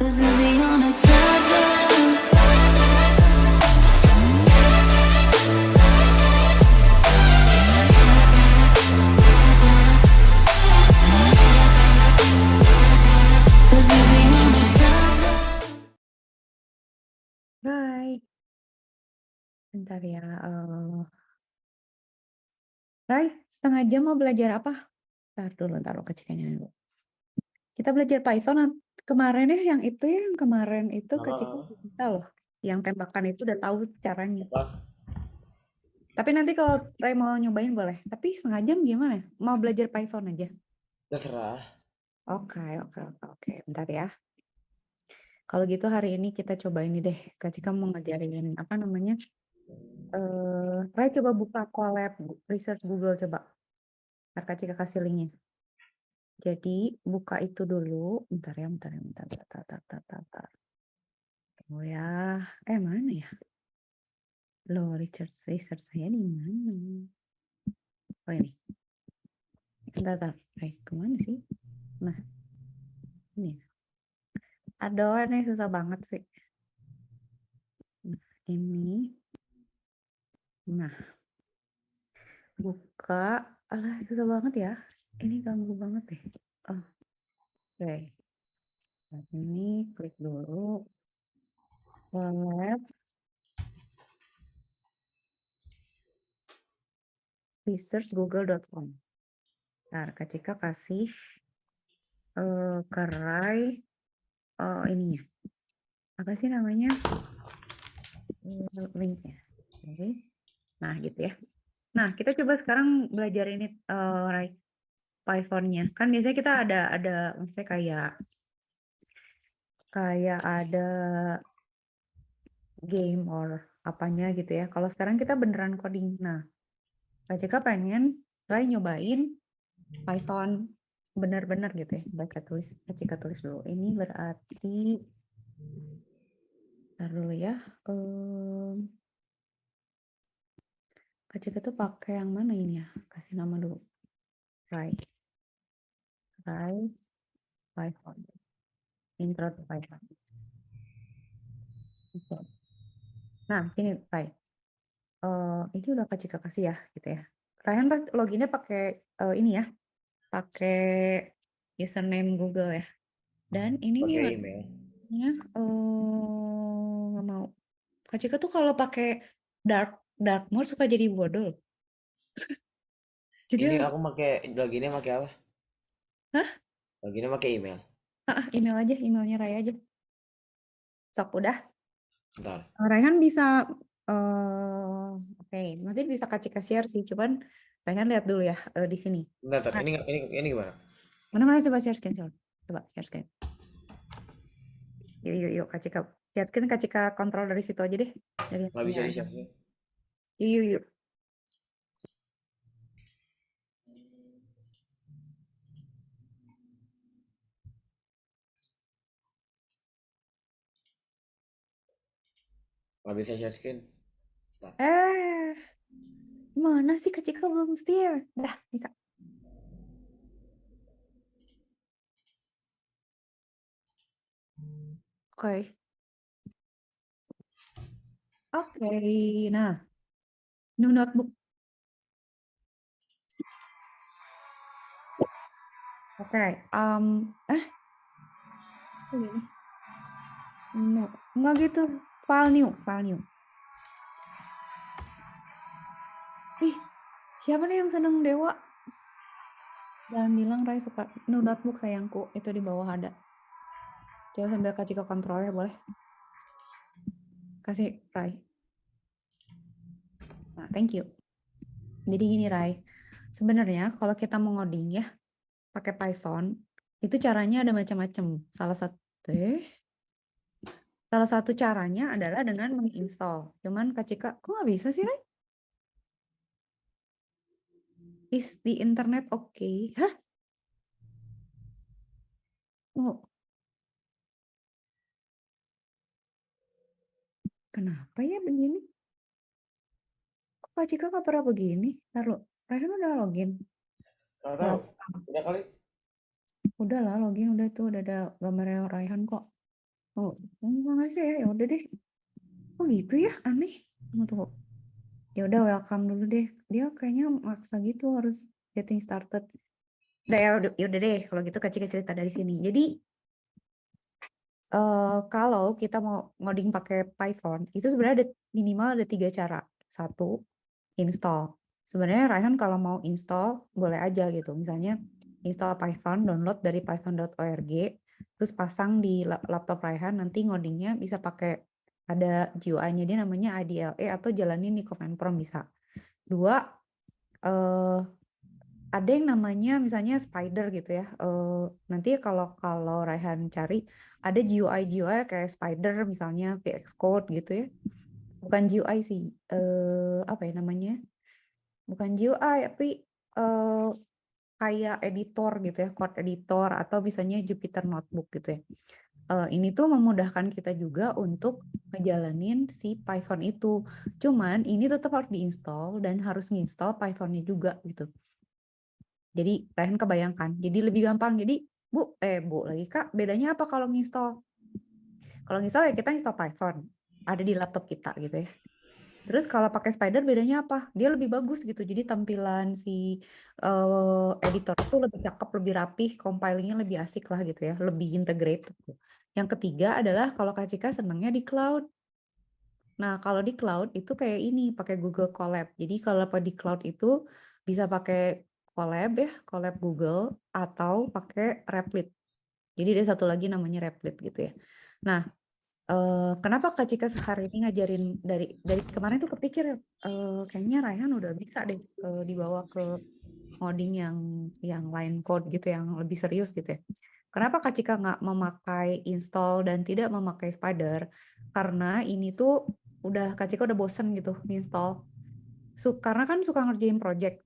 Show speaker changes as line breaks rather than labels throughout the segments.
'Cause we'll be on a tether. Cause we'll be on a tether.
Hai, bentar ya. Rai, setengah jam mau belajar apa? Taruh kecikannya dulu. Kita belajar Python kemarin ya, yang kemarin itu Kak Cika bisa loh. Yang tembakan itu udah tahu caranya. Tapi nanti kalau Rai mau nyobain boleh. Tapi setengah jam gimana? Mau belajar Python aja?
Terserah.
Oke. Bentar ya. Kalau gitu hari ini kita coba ini deh. Kak Cika mau ngajarin apa namanya? Rai coba buka Colab Research Google coba. Ntar Kak Cika kasih linknya. Jadi buka itu dulu. Bentar. Oh ya. Mana ya? Loh, research saya di mana? Oh ini. Bentar. Kemana sih? Nah, ini. Aduh, ini susah banget sih. Nah, ini. Nah, buka. Alah, susah banget ya. Ini ganggu banget deh. Oh, oke. Nah, ini klik dulu. Web. researchgoogle.com. Nah, Kak Cika kasih kerai ininya. Apa sih namanya? Linknya. Oke. Nah, gitu ya. Nah, kita coba sekarang belajar ini Python-nya. Kan biasanya kita ada maksudnya kayak ada game or apanya gitu ya. Kalau sekarang kita beneran coding. Nah, Kak Cika pengen try nyobain Python bener-bener gitu ya. Coba Kak Cika tulis dulu. Ini berarti ntar dulu ya. Kak Cika tuh pakai yang mana ini ya? Kasih nama dulu. Try Python. Intro to Python. Oke. Nah, ini Rai. Ini udah Kak Cika kasih ya, gitu ya. Raihan pas loginnya pakai ini ya, pakai username Google ya. Dan ini nih
Pakai email.
nggak mau. Kak Cika tuh kalau pakai dark mode suka jadi bodoh. Jadi
Ini aku loginnya pakai apa?
Hah?
Loginnya pakai email.
Email aja, emailnya Rai aja. Sok udah.
Bentar.
Raihan bisa oke, nanti bisa Kak Cika share sih, cuman Raihan lihat dulu ya di sini.
Bentar.
Nah,
Ini gimana?
mana coba share screen coba share screen. Yuk Kak Cika share screen, Kak Cika kontrol dari situ aja deh, dari
Nggak bisa
handphonenya
di
Raihan.
share.
Yuk.
Nggak bisa share screen. Bentar.
Mana sih Kak Cika belum share? Dah, bisa. Oke. Nah, new notebook. Oke, ini. No, enggak gitu. File new. Ih, siapa nih yang seneng dewa? Jangan bilang Rai suka new notebook sayangku, itu di bawah ada. Coba sambil Kak Cika kontrolnya boleh? Kasih Rai. Nah, thank you. Jadi gini Rai, sebenarnya kalau kita mau ngoding ya pakai Python, itu caranya ada macam-macam. Salah satu caranya adalah dengan menginstall. Cuman Kak Cika, kok nggak bisa sih Rai? Is the internet okay? Hah? Oh. Kenapa ya begini? Kok Kak Cika nggak pernah begini? Taruh, Raihan udah login.
Nggak tahu. Udah kali.
Udah lah login, udah tuh udah ada gambarnya Raihan kok. Oh, nggak sih ya udah deh. Oh gitu ya, aneh. Tunggu. Ya udah welcome dulu deh. Dia kayaknya maksa gitu harus getting started. Udah ya udah deh kalau gitu Kak Cika cerita dari sini. Jadi kalau kita mau ngoding pakai Python, itu sebenarnya minimal ada 3 cara. Satu, install. Sebenarnya Raihan kalau mau install boleh aja gitu. Misalnya install Python, download dari python.org, terus pasang di laptop Raihan, nanti ngodingnya bisa pakai ada GUI-nya dia namanya IDLE atau jalanin di command prompt bisa. Dua, eh, ada yang namanya misalnya Spider gitu ya. Nanti kalau Raihan cari ada GUI kayak Spider misalnya VS Code gitu ya. Bukan GUI sih. Apa ya namanya? Bukan GUI tapi eh, kayak editor gitu ya, code editor atau misalnya Jupyter Notebook gitu ya. Ini tuh memudahkan kita juga untuk ngejalanin si Python itu. Cuman ini tetap harus diinstal dan harus nginstal Python-nya juga gitu. Jadi Raihan kebayangkan. Jadi lebih gampang. Jadi Bu lagi Kak, bedanya apa kalau nginstal? Kalau nginstal ya kita install Python. Ada di laptop kita gitu ya. Terus kalau pakai Spider bedanya apa? Dia lebih bagus gitu. Jadi tampilan si editor itu lebih cakep, lebih rapih, compilingnya lebih asik lah gitu ya, lebih integrated. Yang ketiga adalah kalau Kak Cika senangnya di cloud. Nah, kalau di cloud itu kayak ini, pakai Google Colab. Jadi kalau di cloud itu bisa pakai Colab ya, Colab Google, atau pakai Replit. Jadi ada satu lagi namanya Replit gitu ya. Nah, kenapa Kak Cika hari ini ngajarin dari kemarin tuh kepikir kayaknya Raihan udah bisa deh dibawa ke coding yang line code gitu yang lebih serius gitu ya. Kenapa Kak Cika nggak memakai install dan tidak memakai Spider? Karena ini tuh udah Kak Cika udah bosen gitu install. Karena kan suka ngerjain project.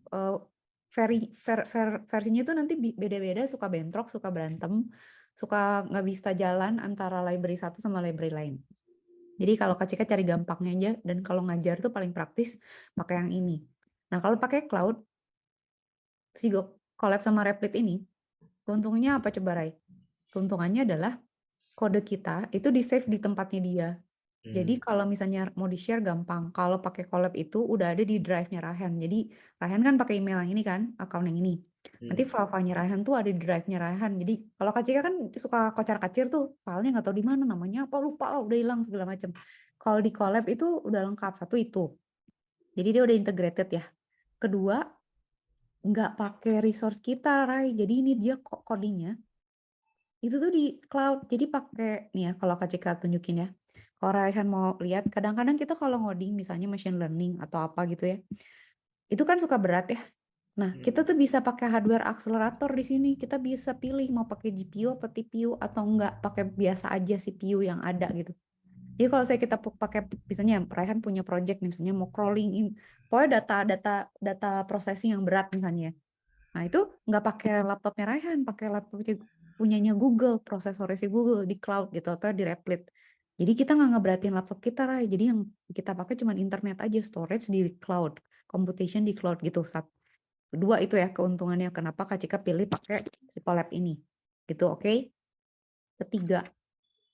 Versinya tuh nanti beda-beda, suka bentrok, suka berantem, suka nggak bisa jalan antara library satu sama library lain. Jadi kalau Kak Cika cari gampangnya aja, dan kalau ngajar tuh paling praktis pakai yang ini. Nah kalau pakai cloud, si Colab sama Replit ini, keuntungannya apa coba Rai? Keuntungannya adalah kode kita itu di-save di tempatnya dia. Jadi kalau misalnya mau di-share gampang. Kalau pakai Colab itu udah ada di drive-nya Raihan. Jadi Raihan kan pakai email yang ini kan, account yang ini. Nanti file-filenya Raihan tuh ada di drive-nya Raihan. Jadi kalau Kak Cika kan suka kocar-kacir tuh, filenya nggak tahu di mana, namanya apa, lupa, udah hilang segala macam. Kalau di Colab itu udah lengkap, satu itu. Jadi dia udah integrated ya. Kedua, nggak pakai resource kita, Rai. Jadi ini dia codingnya itu tuh di cloud. Jadi pakai nih ya, kalau Kak Cika tunjukin ya. Kalau Raihan mau lihat, kadang-kadang kita kalau ngoding misalnya machine learning atau apa gitu ya, itu kan suka berat ya. Nah, kita tuh bisa pakai hardware accelerator di sini. Kita bisa pilih mau pakai GPU atau TPU atau enggak pakai biasa aja CPU yang ada gitu. Jadi kalau kita pakai misalnya Raihan punya project nih, misalnya mau crawling in, pokoknya data processing yang berat misalnya. Nah, itu nggak pakai laptopnya Raihan, pakai laptopnya punyanya Google, prosesornya si Google di cloud gitu atau di Replit. Jadi kita nggak ngeberatin laptop kita, Rai. Jadi yang kita pakai cuma internet aja, storage di cloud, computation di cloud gitu. Dua itu ya keuntungannya kenapa Kak Cika pilih pakai si Colab ini. Gitu, oke? Ketiga,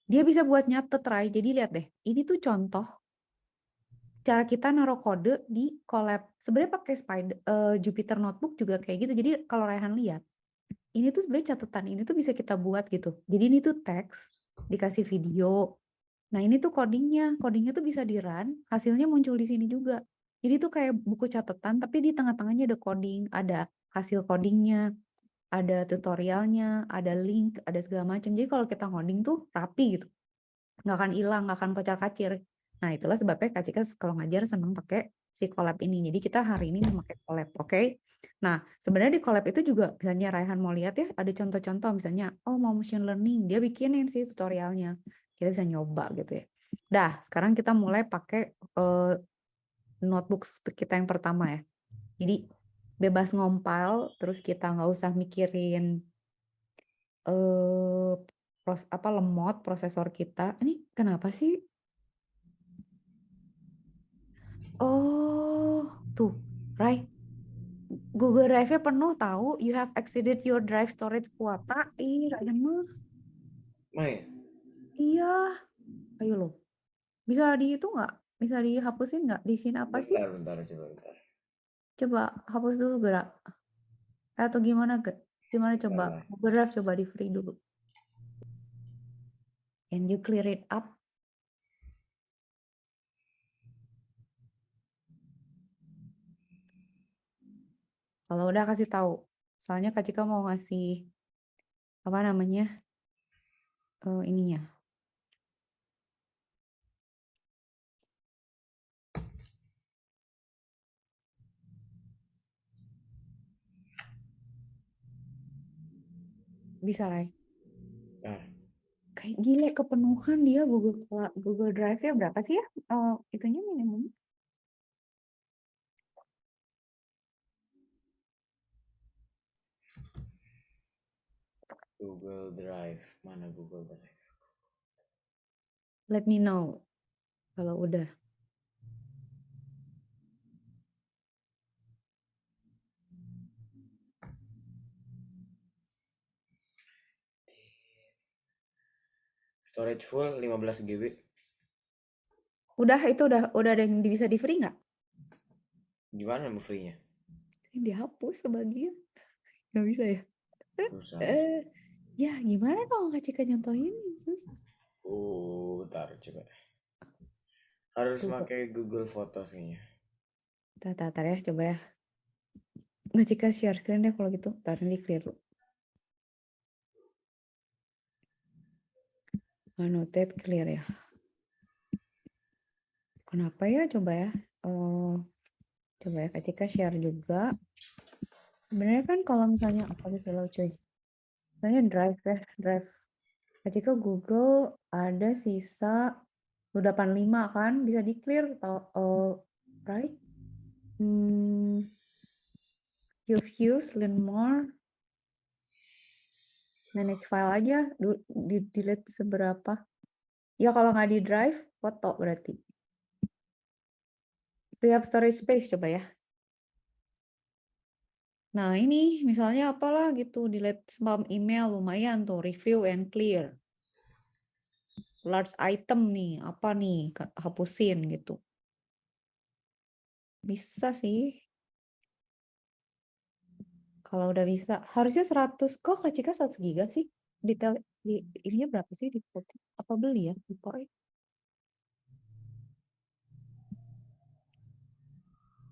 dia bisa buat nyatet, Rai. Jadi lihat deh, ini tuh contoh cara kita naruh kode di Colab. Sebenarnya pakai Jupyter Notebook juga kayak gitu. Jadi kalau Raihan lihat, ini tuh sebenarnya catatan ini tuh bisa kita buat gitu. Jadi ini tuh teks, dikasih video. Nah ini tuh codingnya tuh bisa di-run, hasilnya muncul di sini juga. Jadi tuh kayak buku catatan, tapi di tengah-tengahnya ada coding, ada hasil codingnya, ada tutorialnya, ada link, ada segala macam. Jadi kalau kita ngoding tuh rapi gitu, nggak akan hilang, nggak akan kocar-kacir. Nah itulah sebabnya Kak Cika kalau ngajar senang pakai si Colab ini. Jadi kita hari ini memakai Colab, oke? Nah sebenarnya di Colab itu juga misalnya Raihan mau lihat ya, ada contoh-contoh misalnya, oh mau machine learning, dia bikinin sih tutorialnya. Kita bisa nyoba gitu ya. Dah, sekarang kita mulai pakai notebook kita yang pertama ya. Jadi bebas ngompil, terus kita nggak usah mikirin lemot prosesor kita. Ini kenapa sih? Oh, tuh, Rai. Google Drive-nya penuh tahu. You have exceeded your drive storage kuota. Ih, Raihan mah.
Oh ya?
Iya, Ayo lo. Bisa di itu nggak? Bisa dihapusin nggak? Di sini apa sih?
Bentar, coba bentar.
Coba hapus dulu gerak. Atau gimana gimana
Bentar
coba?
lah.
Google Drive coba di free dulu. Can you clear it up? Kalau udah kasih tahu. Soalnya Kak Cika mau ngasih apa namanya? Ininya. Bisa, Rai.
Bentar.
Kayak gile kepenuhan dia Google Drive-nya berapa sih ya? Itunya minimum.
Google Drive. Mana Google Drive?
Let me know kalau udah.
Storage full 15 GB.
Udah itu udah ada yang bisa di free nggak?
Gimana mau free-nya?
Dihapus sebagian. Nggak bisa ya?
Susah.
Ya gimana dong Kak Cika nyontohin? Susah.
Bentar coba. Harus
Tuh,
pakai Google Photos kayaknya.
tar ya, coba ya. Nggak Cika share screen deh kalau gitu. Tar ini clear dulu. Annotate clear ya. Kenapa ya? Coba ya. Coba ya Kak Cika share juga. Sebenarnya kan kalau misalnya apa sih selalu cuy? Misalnya drive ya, drive. Kak Cika Google ada sisa 85 kan bisa di clear right? You've used learn more, manage file aja, delete seberapa. Ya kalau nggak di drive, foto berarti. Free up storage space coba ya. Nah ini misalnya apalah gitu, delete spam email lumayan tuh, review and clear. Large item nih, apa nih, hapusin gitu. Bisa sih. Kalau udah bisa, harusnya 100. Kok Kak Cika 100 giga sih? Detail ininya berapa sih di apa beli ya? Lupa ya.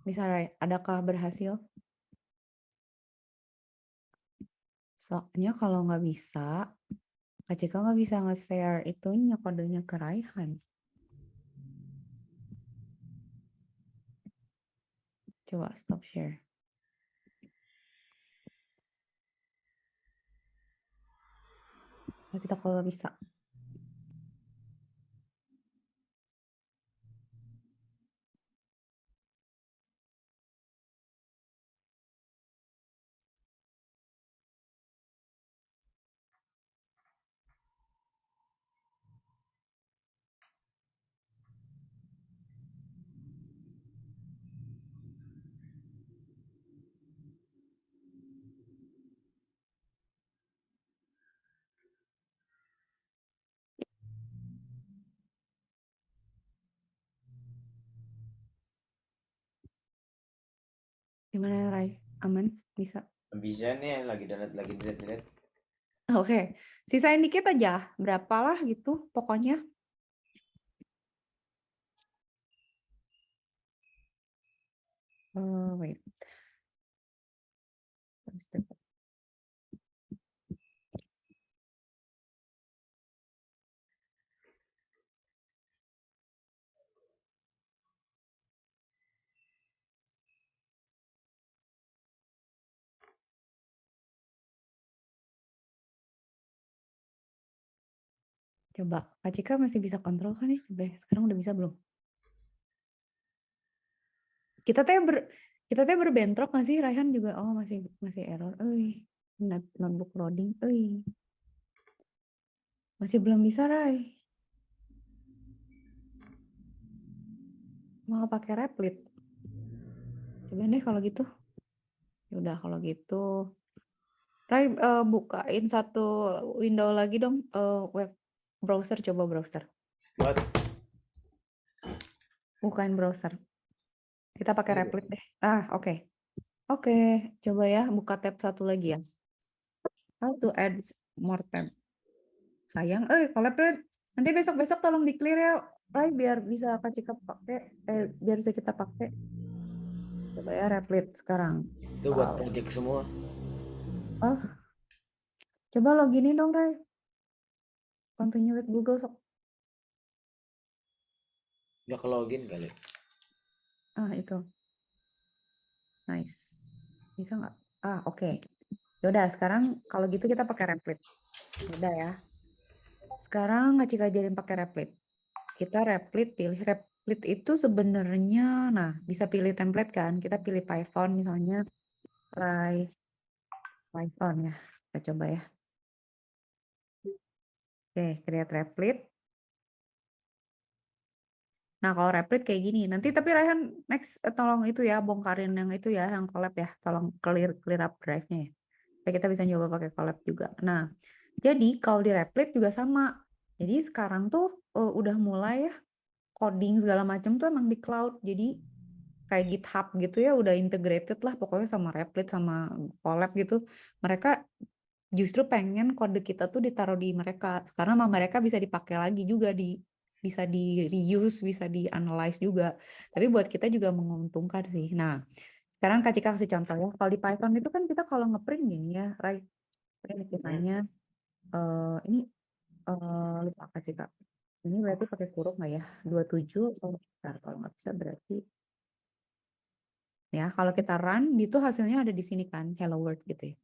Bisa, Ray, adakah berhasil? Soalnya kalau nggak bisa, Kak Cika nggak bisa nge-share itunya kodenya ke Raihan. Coba stop share. Kasih tahu kalau bisa. Gimana, Rai? Aman? Bisa?
Bisa nih lagi delete.
Oke. Sisain dikit aja. Berapalah gitu pokoknya. Wait. Coba, Kak Cika masih bisa kontrol kan nih? Coba ya. Sekarang udah bisa belum? Kita teh berbentrok nggak sih? Raihan juga, oh masih error. Notebook loading. Masih belum bisa, Rai. Mau pakai Replit. Coba deh kalau gitu. Ya udah kalau gitu. Rai, bukain satu window lagi dong, web browser, coba browser.
What?
Bukan browser. Kita pakai
Ini
Replit deh. Oke. Oke, coba ya buka tab satu lagi ya. How to add more tab. Sayang, collab Red. Nanti besok-besok tolong di-clear ya, Ray, biar bisa Kak Cika pakai, biar bisa kita pakai. Coba ya Replit sekarang.
Itu buat
Wow.
project semua.
Oh, coba login dong, Ray. Continue with Google sok.
Udah ke login kali.
Itu. Nice. Bisa nggak? Oke. Yaudah, sekarang kalau gitu kita pakai Replit. Udah ya. Sekarang Kak Cika ajarin pakai Replit. Kita Replit, pilih Replit itu sebenarnya, nah bisa pilih template kan. Kita pilih Python misalnya, try Python ya. Kita coba ya. Oke, create Replit. Nah, kalau Replit kayak gini. Nanti tapi Raihan next tolong itu ya, bongkarin yang itu ya, yang collab ya. Tolong clear up drive-nya ya. Supaya kita bisa nyoba pakai collab juga. Nah, jadi kalau di Replit juga sama. Jadi sekarang tuh udah mulai ya coding segala macam tuh emang di cloud. Jadi kayak GitHub gitu ya, udah integrated lah pokoknya sama Replit sama collab gitu. Mereka justru pengen kode kita tuh ditaruh di mereka karena sama mereka bisa dipakai lagi juga, bisa di reuse, bisa di analyze juga. Tapi buat kita juga menguntungkan sih. Nah, sekarang Kak Cika kasih contoh ya. Kalau di Python itu kan kita kalau ngeprint gini ya, Ray, print kitanya ini lupa Kak Cika. Ini berarti pakai kurung nggak ya? 27 bentar, kalau nggak bisa berarti ya kalau kita run itu hasilnya ada di sini kan, hello world gitu ya.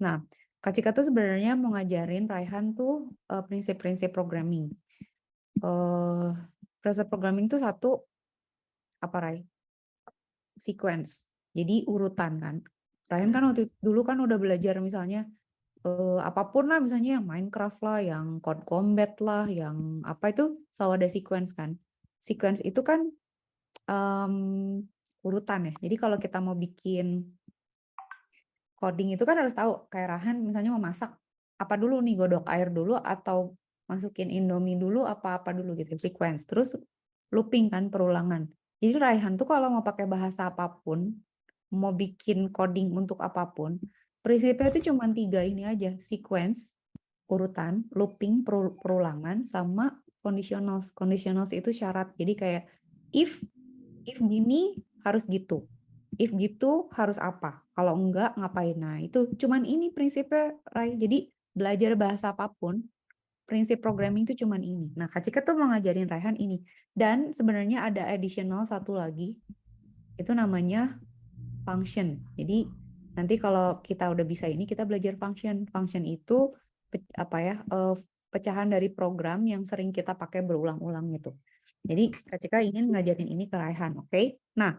Nah, Kak Cika tuh sebenarnya mau ngajarin Raihan tuh prinsip-prinsip programming. Prinsip programming tuh satu apa, Rai? Sequence. Jadi urutan kan. Raihan kan waktu dulu kan udah belajar misalnya apapun lah, misalnya yang Minecraft lah, yang Code Combat lah, yang apa itu selalu ada sequence kan. Sequence itu kan urutan ya. Jadi kalau kita mau bikin coding itu kan harus tahu kayak Rahan misalnya mau masak apa dulu nih, godok air dulu atau masukin Indomie dulu apa dulu gitu, sequence. Terus looping kan, perulangan. Jadi Raihan tuh kalau mau pakai bahasa apapun, mau bikin coding untuk apapun, prinsipnya itu cuma 3 ini aja, sequence, urutan, looping, perulangan, sama conditionals. Conditionals itu syarat. Jadi kayak if gini harus gitu. If gitu harus apa? Kalau enggak ngapain? Nah, itu cuman ini prinsipnya, Rai. Jadi belajar bahasa apapun, prinsip programming itu cuman ini. Nah, Kak Cika tuh mau ngajarin Raihan ini. Dan sebenarnya ada additional satu lagi. Itu namanya function. Jadi nanti kalau kita udah bisa ini, kita belajar function. Function itu pecahan dari program yang sering kita pakai berulang-ulang gitu. Jadi Kak Cika ingin ngajarin ini ke Raihan, oke? Nah,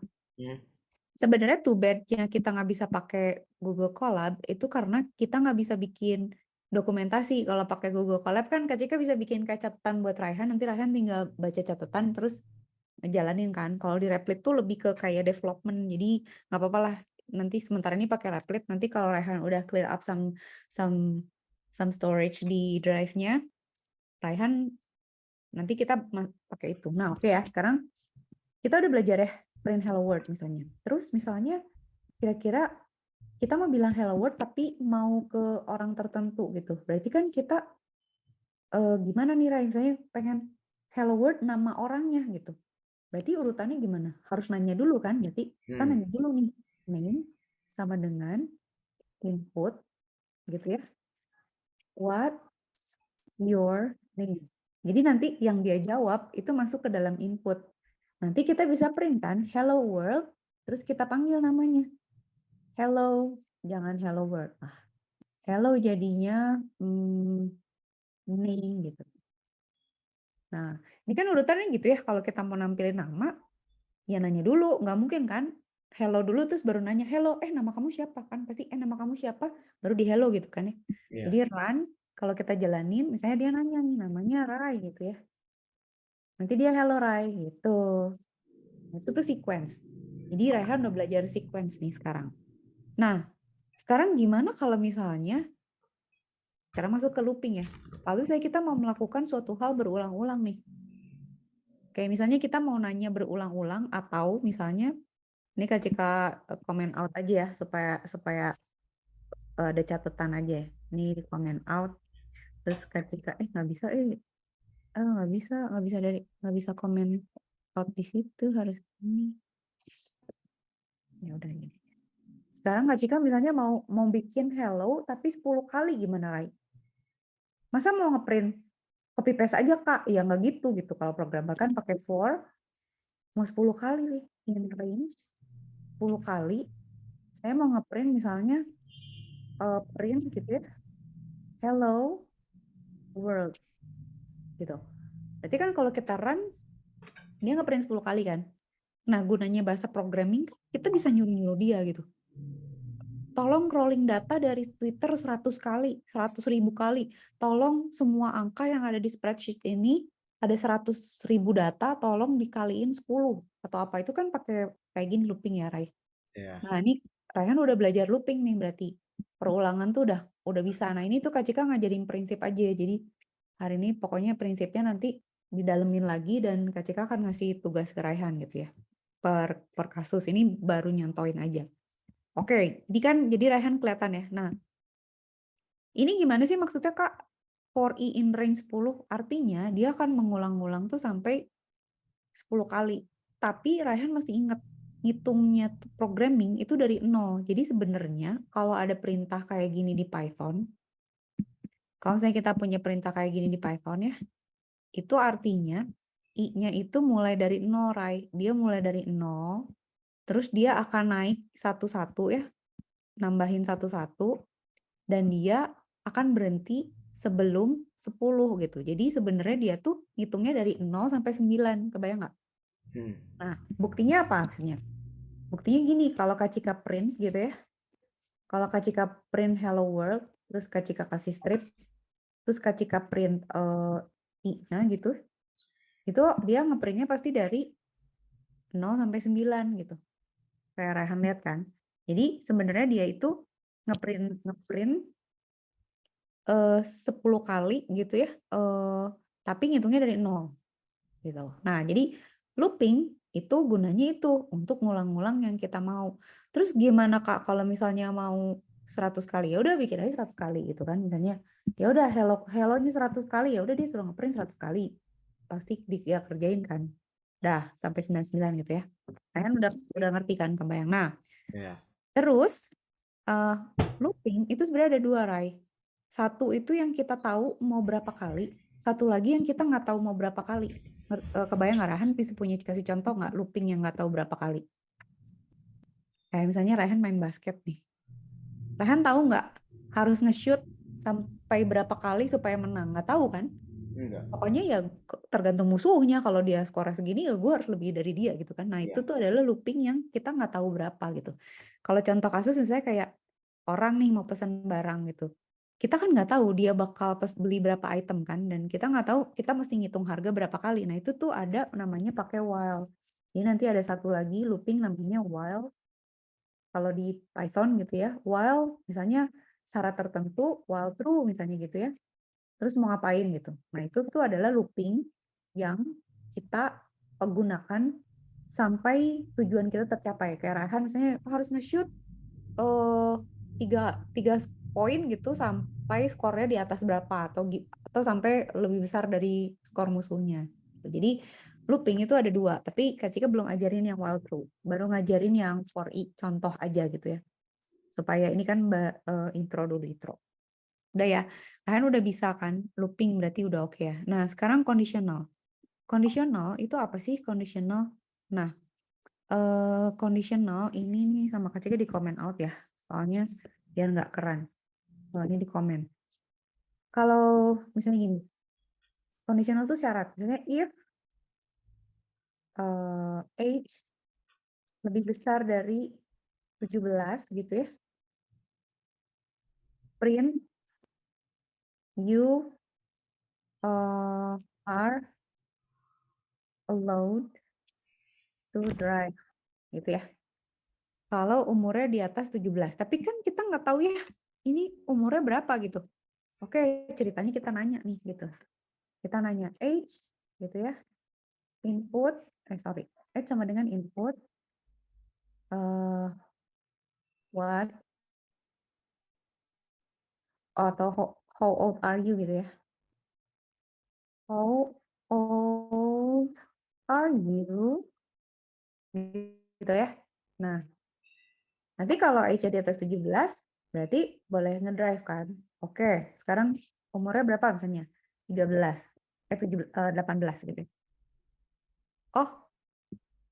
sebenarnya too bad-nya kita nggak bisa pakai Google Colab itu karena kita nggak bisa bikin dokumentasi. Kalau pakai Google Colab kan Kak Cika bisa bikin kayak catatan buat Raihan, nanti Raihan tinggal baca catatan terus jalanin kan. Kalau di Replit tuh lebih ke kayak development, jadi nggak apa-apa lah. Nanti sementara ini pakai Replit, nanti kalau Raihan udah clear up some storage di drive-nya, Raihan nanti kita pakai itu. Nah, oke ya. Sekarang kita udah belajar ya print hello world misalnya. Terus misalnya kira-kira kita mau bilang hello world tapi mau ke orang tertentu gitu. Berarti kan kita gimana nih Rai? Misalnya pengen hello world nama orangnya gitu. Berarti urutannya gimana? Harus nanya dulu kan? Berarti kita nanya dulu nih, name sama dengan input gitu ya. What your name? Jadi nanti yang dia jawab itu masuk ke dalam input. Nanti kita bisa print kan, hello world, terus kita panggil namanya. Hello, jangan hello world. Hello jadinya name gitu. Nah, ini kan urutannya gitu ya. Kalau kita mau nampilin nama, ya nanya dulu. Nggak mungkin kan? Hello dulu terus baru nanya, hello, nama kamu siapa? Kan pasti, nama kamu siapa? Baru di hello gitu kan ya.
Yeah.
Jadi run, kalau kita jalanin, misalnya dia nanya nih, namanya Rai gitu ya. Nanti dia hello Rai gitu. Itu tuh sequence. Jadi Raihan udah belajar sequence nih sekarang. Nah, sekarang gimana kalau misalnya, sekarang masuk ke looping ya. Lalu kita mau melakukan suatu hal berulang-ulang nih. Kayak misalnya kita mau nanya berulang-ulang atau misalnya ini Kak Cika comment out aja ya supaya supaya ada catatan aja ya. Ini di comment out terus Kak Cika nggak bisa nggak bisa comment out di situ harus ini. Ya udah ini. Sekarang Kak Cika misalnya mau bikin hello tapi 10 kali gimana Rai? Masa mau ngeprint copy paste aja Kak? Ya nggak gitu kalau programmer kan pakai for mau 10 kali nih in range 10 kali saya mau ngeprint misalnya print gitu ya hello world gitu. Berarti kan kalau kita run dia ngeprint 10 kali kan. Nah, gunanya bahasa programming kita bisa nyuruh-nyuruh dia gitu. Tolong crawling data dari Twitter 100 kali, 100.000 kali. Tolong semua angka yang ada di spreadsheet ini ada 100.000 data, tolong dikaliin 10 atau apa itu kan pakai kayak gini looping ya, Rai.
Iya.
Nah, ini Raihan udah belajar looping nih berarti. Perulangan tuh udah bisa. Nah, ini tuh Kak Cika ngajarin prinsip aja. Jadi hari ini pokoknya prinsipnya nanti didalemin lagi dan Kak Cika akan ngasih tugas ke Raihan gitu ya. Per kasus ini baru nyontoin aja. Oke, ini kan jadi Raihan kelihatan ya. Nah, ini gimana sih maksudnya Kak? For i in range 10 artinya dia akan mengulang-ulang tuh sampai 10 kali. Tapi Raihan masih ingat ngitungnya programming itu dari 0. Jadi sebenarnya kalau ada perintah kayak gini di Python, kalau misalnya kita punya perintah kayak gini di Python ya, itu artinya i-nya itu mulai dari 0, Rai. Dia mulai dari 0, terus dia akan naik satu-satu ya, nambahin satu-satu, dan dia akan berhenti sebelum 10 gitu. Jadi sebenarnya dia tuh ngitungnya dari 0 sampai 9, kebayang nggak? Nah, buktinya apa maksudnya? Buktinya gini, kalau Kak Cika print gitu ya, kalau Kak Cika print hello world, terus Kak Cika kasih strip, terus Kak Cika print i-nya gitu, itu dia ngeprintnya pasti dari 0 sampai 9 gitu. Kayak Raihan lihat kan. Jadi sebenarnya dia itu ngeprint 10 kali gitu ya, tapi ngitungnya dari 0 gitu. Nah, jadi looping itu gunanya itu untuk ngulang-ngulang yang kita mau. Terus gimana Kak kalau misalnya mau 100 kali? Ya udah bikin aja 100 kali gitu kan. Misalnya ya udah hello ini 100 kali, ya udah dia suruh ngeprint 100 kali. Pasti dia kerjain kan. Dah sampai 99 gitu ya. Kalian udah ngerti kan kebayang. Nah,
Iya.
terus looping itu sebenarnya ada 2, Rai. Satu itu yang kita tahu mau berapa kali, satu lagi yang kita nggak tahu mau berapa kali. Kebayang nggak Raihan bisa punya kasih contoh nggak looping yang nggak tahu berapa kali? Kayak misalnya Raihan main basket nih. Raihan tahu nggak harus nge-shoot sampai berapa kali supaya menang? Nggak tahu kan?
Enggak.
Pokoknya ya tergantung musuhnya. Kalau dia skornya segini ya gue harus lebih dari dia gitu kan. Nah itu tuh adalah looping yang kita nggak tahu berapa gitu. Kalau contoh kasus misalnya kayak orang nih mau pesan barang gitu. Kita kan nggak tahu dia bakal beli berapa item kan. Dan kita nggak tahu kita mesti ngitung harga berapa kali. Nah itu tuh ada namanya pakai while. Jadi nanti ada satu lagi looping namanya while. Kalau di Python gitu ya. While misalnya syarat tertentu, while true misalnya gitu ya. Terus mau ngapain gitu. Nah itu tuh adalah looping yang kita gunakan sampai tujuan kita tercapai. Kayak Raihan misalnya harus nge-shoot 3 poin gitu sampai skornya di atas berapa atau sampai lebih besar dari skor musuhnya. Jadi looping itu ada 2, tapi Kak Cika belum ajarin yang while true, baru ngajarin yang for i contoh aja gitu ya. Supaya ini kan intro dulu intro. Udah ya, Ryan udah bisa kan looping berarti udah oke ya. Nah sekarang conditional. Conditional itu apa sih conditional? Nah conditional ini nih sama Kak Cika di comment out ya. Soalnya biar nggak keren. Soalnya di komen. Kalau misalnya gini, conditional itu syarat. Misalnya if age lebih besar dari 17 gitu ya. Print you are allowed to drive gitu ya. Kalau umurnya di atas 17. Tapi kan kita nggak tahu ya, ini umurnya berapa gitu. Oke, ceritanya kita nanya nih gitu. Kita nanya age gitu ya. input, sama dengan input, what atau how old are you gitu ya. How old are you? Gitu ya. Nah, nanti kalau age di atas 17, berarti boleh ngedrive kan. Oke, sekarang umurnya berapa misalnya? 13, 18 gitu. Oh,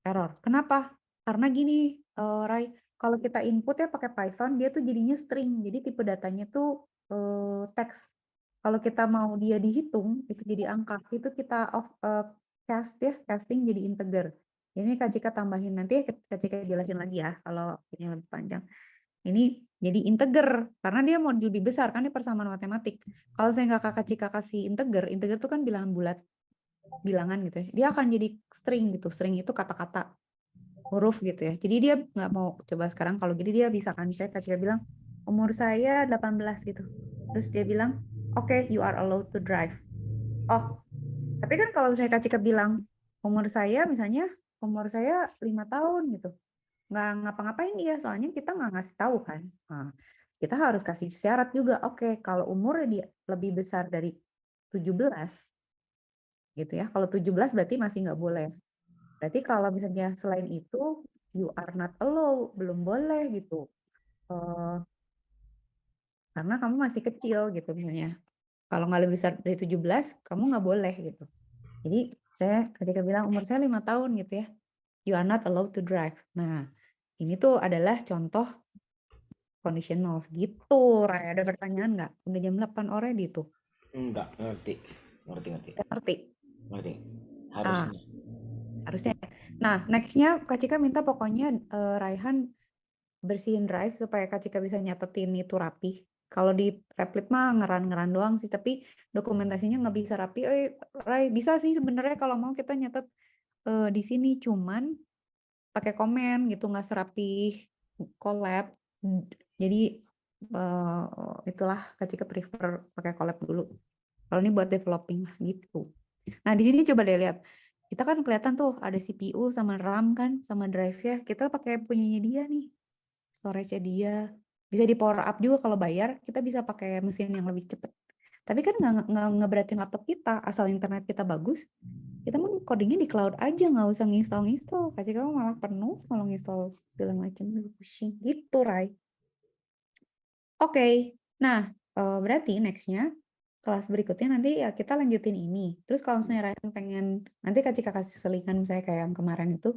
error. Kenapa? Karena gini, Rai, kalau kita input ya pakai Python, dia tuh jadinya string. Jadi tipe datanya tuh teks. Kalau kita mau dia dihitung, itu jadi angka. Itu kita casting jadi integer. Ini Kak Cika tambahin nanti, Kak Cika jelasin lagi ya, kalau ini lebih panjang. Ini jadi integer, karena dia mau lebih besar, kan ini persamaan matematik. Kalau saya nggak Kak Cika kasih integer itu kan bilangan bulat, bilangan gitu ya. Dia akan jadi string gitu. String itu kata-kata, huruf gitu ya. Jadi dia nggak mau coba sekarang kalau gini dia bisa kan. Saya Kak Cika bilang, umur saya 18 gitu. Terus dia bilang, oke, you are allowed to drive. Oh, tapi kan kalau saya Kak Cika bilang, umur saya misalnya, umur saya 5 tahun gitu. Nggak ngapa-ngapain dia, soalnya kita nggak ngasih tahu kan. Nah, kita harus kasih syarat juga. Oke, kalau umurnya dia lebih besar dari 17, gitu ya. Kalau 17 berarti masih nggak boleh. Berarti kalau misalnya selain itu, you are not allowed, belum boleh gitu. Karena kamu masih kecil gitu misalnya. Kalau nggak lebih besar dari 17, kamu nggak boleh gitu. Jadi saya ketika bilang umur saya 5 tahun gitu ya, you are not allowed to drive. Nah, ini tuh adalah contoh conditional gitu. Ray, ada pertanyaan nggak? Udah jam 8 already tuh.
Enggak, ngerti. Ngerti.
Ngerti?
Ngerti.
Ah,
Harusnya.
harusnya. Nah, nextnya Kak Cika minta pokoknya Raihan bersihin drive supaya Kak Cika bisa nyatetin itu rapi. Kalau di Replit mah ngeran-ngeran doang sih, tapi dokumentasinya nggak bisa rapi. Rai, bisa sih sebenarnya kalau mau kita nyatet di sini, cuman pakai komen gitu, nggak serapi collab. Jadi itulah Kak Cika prefer pakai collab dulu. Kalau ini buat developing lah gitu. Nah, di sini coba deh lihat. Kita kan kelihatan tuh ada CPU sama RAM kan, sama drive-nya. Kita pakai punyanya dia nih. Storage-nya dia. Bisa di power up juga kalau bayar, kita bisa pakai mesin yang lebih cepat. Tapi kan nggak ngeberatin laptop kita, asal internet kita bagus. Kita mau codingnya di cloud aja, nggak usah nginstall. Kasih kamu malah penuh kalau nginstall segala macam, pusing gitu, Rai. Oke, nah berarti nextnya kelas berikutnya nanti ya kita lanjutin ini. Terus kalau misalnya Ryan pengen, nanti Kak Cika kasih selingan misalnya kayak yang kemarin itu,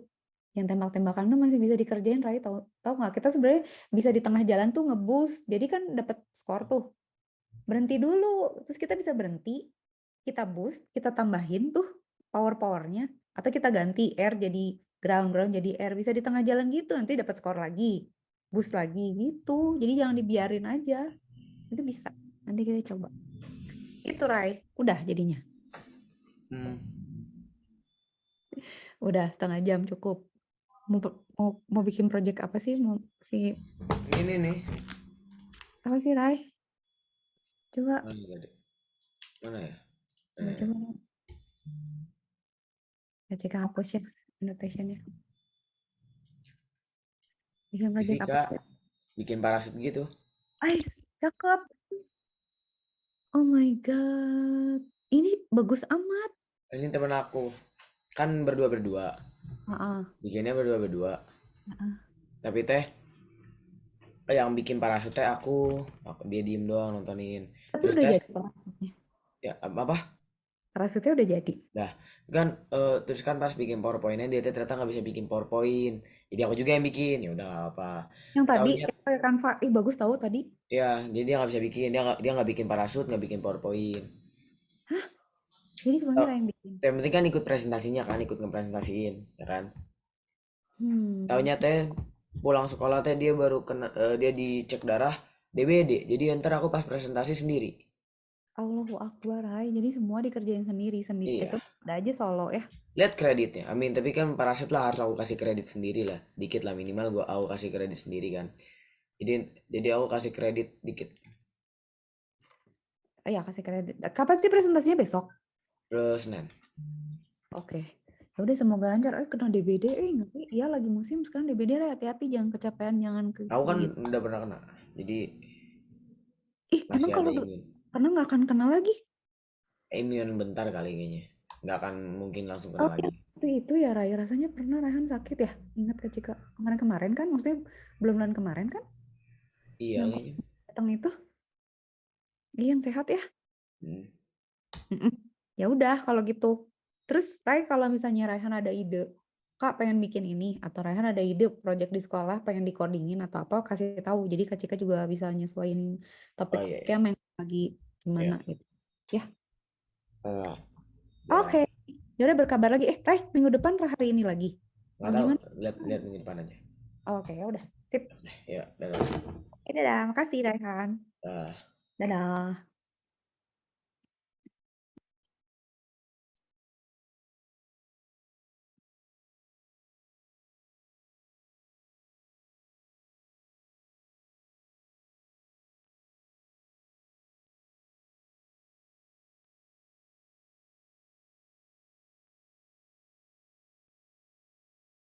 yang tembak-tembakan tuh masih bisa dikerjain, Rai, tahu nggak? Kita sebenarnya bisa di tengah jalan tuh nge-boost, jadi kan dapat skor tuh. Berhenti dulu, terus kita bisa berhenti, kita boost, kita tambahin tuh power-powernya, atau kita ganti air jadi ground jadi air, bisa di tengah jalan gitu, nanti dapat skor lagi, boost lagi gitu. Jadi jangan dibiarin aja, itu bisa. Nanti kita coba. Itu Rai, udah jadinya. Udah setengah jam cukup. Mau bikin project apa sih?
Ini nih.
Apa sih Rai? Coba.
Mana tadi? Mana ya?
Coba. Ya cek hapus ya annotation-nya. Bikin project
Fisika
apa?
bikin parasut gitu.
Ais, cakep. Oh my god. Ini bagus amat.
Ini temen aku. Kan berdua. Bikinnya berdua. Tapi teh yang bikin parasut teh aku dia diem doang nontonin.
Tapi
Terus
udah
teh
jadi parasutnya.
ya apa?
Parasutnya udah jadi.
Nah, kan terus kan pas bikin PowerPoint-nya dia ternyata nggak bisa bikin PowerPoint. Jadi aku juga yang bikin. Ya udah nggak apa.
Yang tadi
Taunya
pakai Canva. Ih, bagus tahu tadi.
ya, jadi dia nggak bisa bikin. Dia nggak bikin parasut, nggak bikin PowerPoint.
Jadi semuanya
Oh,
Rai yang bikin.
yang penting kan ikut presentasinya kan, ikut ngepresentasiin, ya kan.
Hmm.
Taunya teh pulang sekolah teh dia baru kena dia dicek darah DBD. Jadi ntar aku pas presentasi sendiri.
Allahu Akbar, Rai. Jadi semua dikerjain sendiri.
Iya.
Itu ada aja solo ya.
Lihat kreditnya. Amin, tapi kan parasut lah harus aku kasih kredit sendiri lah. Dikit lah minimal aku kasih kredit sendiri kan. Jadi aku kasih kredit dikit.
Ya kasih kredit. Kapan sih presentasinya besok?
Senin.
Oke. Ya udah semoga lancar. Kena DBD, nanti iya lagi musim sekarang DBD, hati-hati jangan kecapean, jangan
Aku kan
kegigit.
udah pernah kena, jadi
Emang
masih
kalau
ada imun.
karena nggak akan kena lagi.
Imun bentar kali kayaknya, nggak akan mungkin langsung kena
Oh,
lagi.
itu ya Ray, rasanya pernah Rayhan sakit ya? Ingat ke Cika kemarin-kemarin kan? Maksudnya bulan kemarin kan?
Iya
Yang
kayaknya.
datang itu? Iya, yang sehat ya?
Hmm.
Mm-mm. Ya udah kalau gitu. Terus Ray, kalau misalnya Rayhan ada ide, Kak pengen bikin ini, atau Rayhan ada ide project di sekolah pengen dikodingin atau apa, kasih tahu. Jadi Kak Cika juga bisa nyesuaiin
Oh iya,
topiknya yang lagi gimana
iya.
gitu. Ya,
Ya.
oke. Ya udah berkabar lagi. Ray, minggu depan atau hari ini lagi?
Nggak
Mau
tahu,
gimana?
lihat minggu depan aja.
Oke, ya udah. Sip.
Ya, dadah.
Dadah, makasih Rayhan.
Dah.
Dadah.